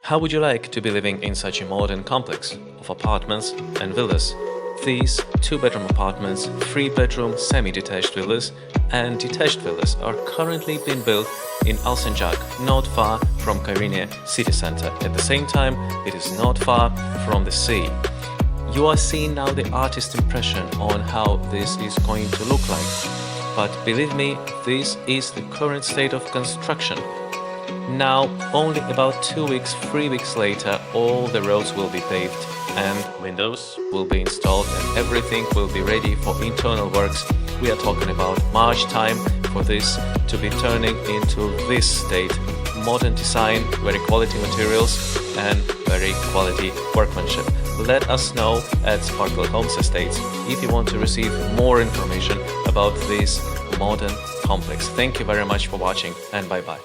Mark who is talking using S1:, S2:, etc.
S1: How would you like to be living in such a modern complex of apartments and villas? These 2-bedroom apartments, 3-bedroom semi-detached villas and detached villas are currently being built in Alsancak, not far from Kyrenia city center. At the same time, it is not far from the sea. You are seeing now the artist's impression on how this is going to look like. But believe me, this is the current state of construction. Now, only about 3 weeks later, all the roads will be paved and windows will be installed and everything will be ready for internal works. We are talking about March time for this to be turning into this state. Modern design, very quality materials and very quality workmanship. Let us know at Sparkle Homes Estates if you want to receive more information about this modern complex. Thank you very much for watching and bye-bye.